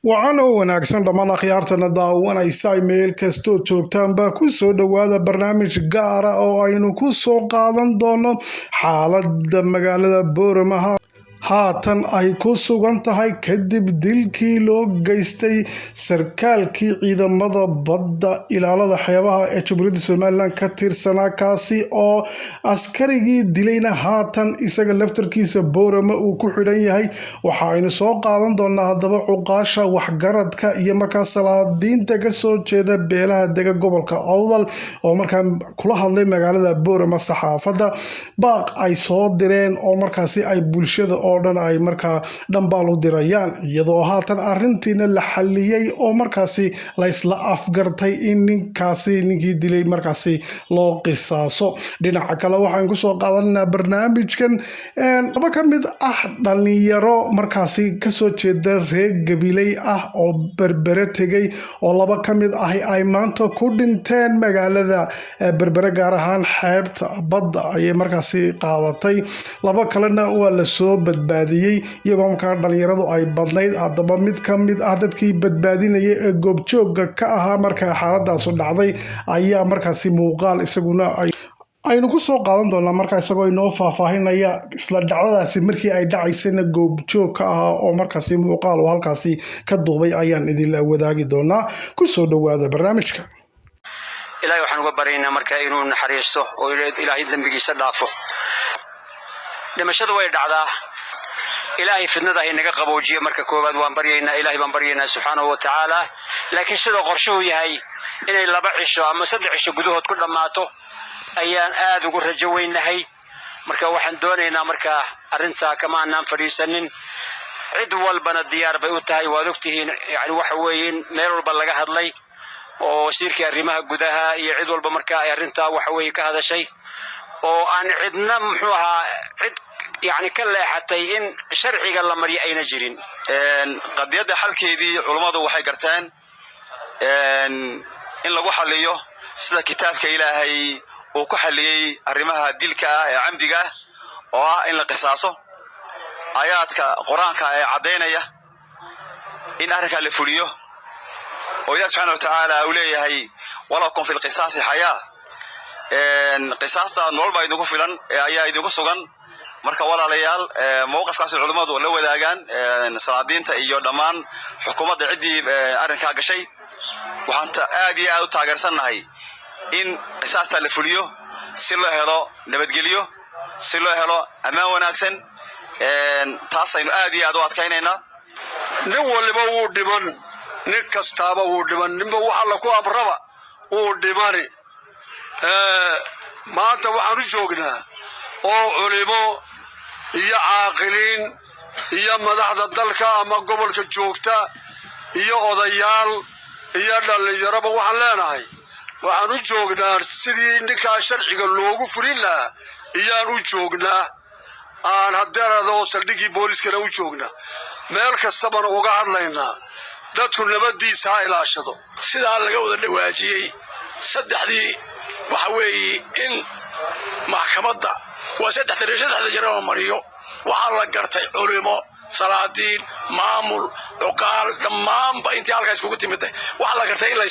وعن wanaagsan dhammaan akhyaartana daawanaysa meel kastoo joogtaanba ku soo dhawaada barnaamij gaar ah oo aynu ku soo qaadan doono xaaladda magaalada Boorama haatan ay ku sugan tahay kadib dilkii loo geystay sarkaalkii ciidamada badda ilaalada xeebaha ee Jamhuuriyadda Soomaaliland ka tirsanaa kaasi oo askarigii dilayna haatan isaga laftarkiisa Boorama uu ku xidhan yahay waxa aynu soo qaadan doonaa hadaba cuqaasha waxgaradka iyo markaa salaadiinta ka soo jeeda beelaha dega gobolka Awdal oo markaa kula hadlay magaalada Boorama saxaafadda baaq ay soo direen oo markaasi ay bulshada oo dhan ay markaa dhanbaal u dirayaan iyadoo haatan arrintiina la xaliyay oo markaasi la isla afgartay in ninkii dilay markaasi loo qisaaso dhinaca kale waxaan ku soo qaadanaa barnaamijkan laba ka mid ah dhalinyaro markaasi ka soo jeeda reer Gabiley ah oo Berbera tegay oo laba ka mid ah ay maanta ku dhinteen magaalada Berbera gaar ahaan xeebta badda ay markaasi qaadatay laba kalena waa la soo badbaadiyay iyagoo markaa dhalinyaradu ay badnayd hadaba mid ka mid ah dadkii badbaadinayay ee goobjooga ka ahaa markaa xaaladaas dhacday ayaa markaasi muuqaal isaguna aynu ku soo qaadan doonaa markaa isagoo inoo faahfaahinaya isla dhacdadaasi markii ay dhacaysayna goobjoog ka ahaa oo markaasi muuqaal oo halkaasi ka duubay ayaan idinla wadaagi doonaa ku soo dhawaada barnaamijka ilaahay waxaan uga baryaynaa markaa inuu naxariisto oo ilaahay dambigiisa dhaafo dhimashadu way dhacdaa ilaahay fidnada ay naga qaboojiyo marka koobaad waan baryaynaa ilaahay baan baryaynaa subxaanahu wa tacaala laakiin sidoo qorshuhu yahay inay 2 cisho ama 3 cisho gudahood ku dhammaato ayaan aad ugu rajo weynahay marka waxaan doonaynaa marka arrinta kama aanan fariisanin cid walbana diyaar bay u tahay waad ogtihiin yani waxa weeyeen meel walba laga hadlay oo wasiirka arrimaha gudaha iyo cid walba marka ay arrinta waxa weey ka hadashay oo aan cidna muxuu ahaa cid يعني كله حتى إن شرعي قال مري أين جرين قد يد حلكيدي علماء وحي قرتان إن لو حليه سيدا كتابك إلهي وكحلي أرمها ديلك عمدك وإن لقصاصه آياتك قرآنك عدينية إن أهلك لفليه ويا سبحانه وتعالى أوليه ولا كن في القصاص حياة قصاص نولبا يدوكو فلان أيا يدوكو سوغان marka walaalayaal mowqifkaas culimadu la wadaagaan salaadiinta iyo dhamaan xukuumadda cidii arrinka gashay waxaan aad iyo aad u taageersanahay in qisaasta la fuliyo si loo helo nabadgelyo si loo helo amaan wanaagsan taas aynu aad iyo aad u adkaynaynaa nin waliba wuu dhiman nin kastaaba wuu dhiman ninba waxa la ku abraba wuu dhimani maanta waxaan u joognaa oo culimo iyo caaqiliin iyo madaxda dalka ama gobolka joogta iyo odayaal iyo dhalinyaraba waxaan leenahay waxaan u joognaa sidii ninka sharciga loogu furin lahaa iyaan u joognaa aan hadeerado saldhigii booliskana u joognaa meel kastaba uga hadlaynaa dadku nabadiisa ha ilaashado sidaa laga wada dhawaajiyay saddexdii waxa weeye in maxkamadda وسدح جرام مريو وحلا قرتي علماء صلاة مامور عقال دمام بإنتي على كيس كوكتي متى وحلا قرتي إلا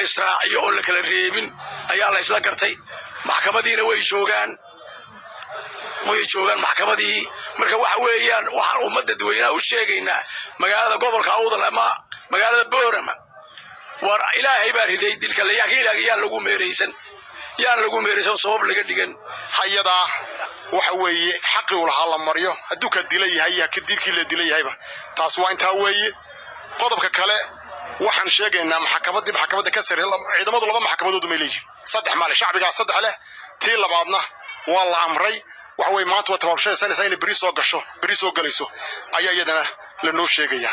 إسرائيل ولا كل الريبين أيها الله إسلا قرتي محكمة دينا ويشوغان محكمة دي مركا وحويان وحل ومدد وينا وشيغينا مقالة قبل كاوض الأماء مقالة بورما ور إلهي بارهدي تلك اللي يان لقو ميريسن يان لقو ميريسن صوب لقا ديغن حيدا وحوي حقي والحالة مريو هدوك الدلي هيا كديركي لدلي هيبا تاسوا انتا وي قضبك كالي waxaan sheegaynaa maxkamadda ka sare ciidamadu laba maxkamadood ma leeyihiin saddex maal shacbiga saddex leh tii labaadna waa la amray wax way maanta waa tabaabashada inay bari soo galayso ayaa iyadana la noo sheegaya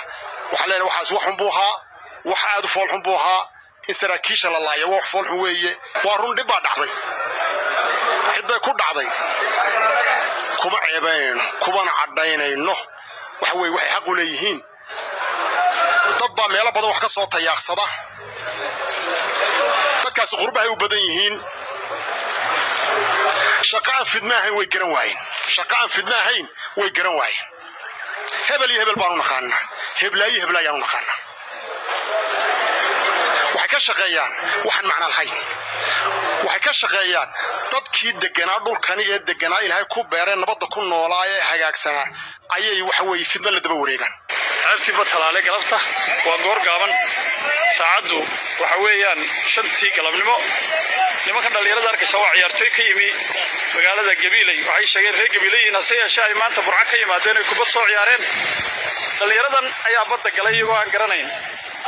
waxa leeyahay waxaas wax xun buu ahaa wax aad u fool xun buu ahaa in saraakiisha la laayo wax fool xun weeye waa run dhib baa dhacday xidbay ku dhacday kuma ceebayno kubana cadaynayno waxa way waxay xaq u leeyihiin dadba meelo badan wax ka soo tayaaqsada dadkaas qurbahay u badan yihiin shaqaan fidmaahayn way garan waayeen shaqaan fidmaahayn way garan waayeen hebel iyo hebel baanu naqaanaa heblaayi heblaayaan naqaanaa waxay ka shaqeeyaan waxaan macno lahayn waxay ka shaqeeyaan dadkii deganaa dhulkani ee deganaa ilaahay ku beereen nabadda ku noolaa ee hagaagsanaa ayay waxa weeye fidma la daba wareegaan ceebtii batalaale galabta waa goor gaaban saacaddu waxa weeyaan 5tii galabnimo nimanka dhalinyarada arkaysa waa ciyaartoy ka yimi magaalada Gabiley waxay sheegeen reer Gabiley in ay maanta burca ka yimaadeen ay kubad soo ciyaareen dhalinyaradan ayaa badda galay iyagoo aan garanayn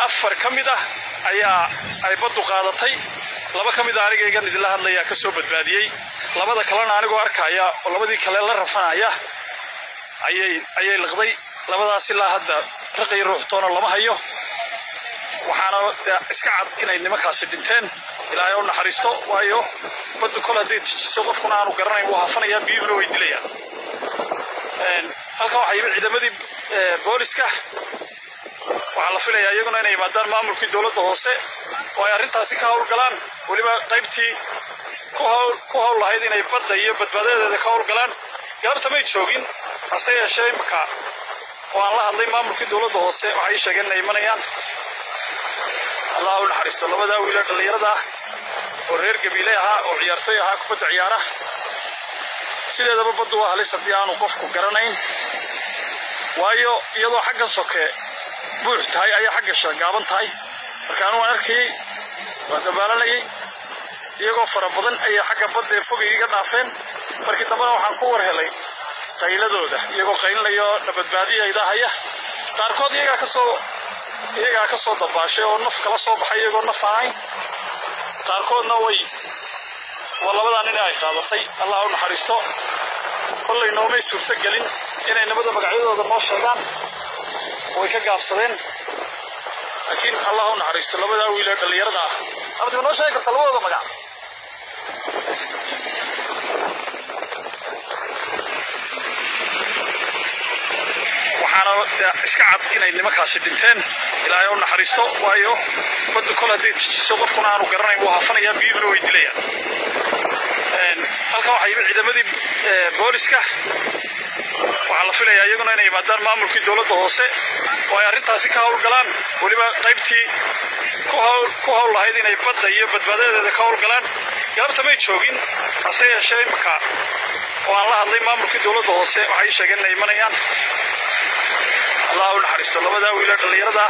4 ka mid ah ayaa ay baddu qaadatay 2 ka mid ah anigayga idila hadlaya ka soo badbaadiyay 2 kalena anigoo arkaya oo 2 kale la rafanaya ayay liqday 2daas ilaa hadda raqay ruuxtoona lama hayo waxaana iska cad inay nimankaasi dhinteen ilaahay oo naxariisto waayo baddu kala deejiso qofkuna aanu garanayn waa hafanaya biyuuna way dilayaan halka waxa yimid ciidamadii booliska waxa la filayaa iyaguna inay yimaadaan maamulkii dawladda hoose oo ay arrintaasi ka howlgalaan waliba qaybtii ku hawl lahayd inay badda iyo badbaadadeeda ka howlgalaan galabta may joogin hase yeeshee imika waan la hadlay maamulkii dawladda hoose waxay sheegeen inay imanayaan Allah u naxariisto 2 wiil dhalinyarada oo reer Gabiley ah oo ciyaartoy ah kubadda ciyaara sideedaba baddu waa halis haddii aanu qofku garanayn waayo iyadoo xaggan soke buux tahay ayaa xagga gaaban tahay markaan waan arkay waan dabaalanayay iyagoo fara badan ayaa xagga badda fog iga dhaafeen markii dambana waxaan ku war helay qayladooda iyagoo qaylinayo badbaadiya ilaahaya qaarkood iyaga ka soo dabaashay oo naf kala soo baxay iyagoo naf ahayn qaarkoodna way walabadan inay qaadatay Allah u naxariisto kullay noomay suurta galin inay nabada magacyadooda noo sheegaan way ka gaabsadeen laakiin Allah u naxariisto 2 wiil dhalinyarada ah abti noo sheeg kartaa 2 magac waxaana iska cad inay nimankaasi dhinteen ilaahay oo naxariisto waayo baddu kala deejiso qofkuna aanu garanayn waa hafanaya biyuuna way dilayaan halka waxa yimid ciidamadii booliska waxa la filayaa iyaguna inay yimaadaan maamulkii dawladda hoose oo ay arrintaasi ka howlgalaan waliba qaybtii ku hawl lahayd inay badda iyo badbaadadeeda ka howlgalaan galabta may joogin hase yeeshee imika waan la hadlay maamulkii dawladda hoose waxay sheegeen inay imanayaan Allah u naxariisto 2 wiil dhalinyarada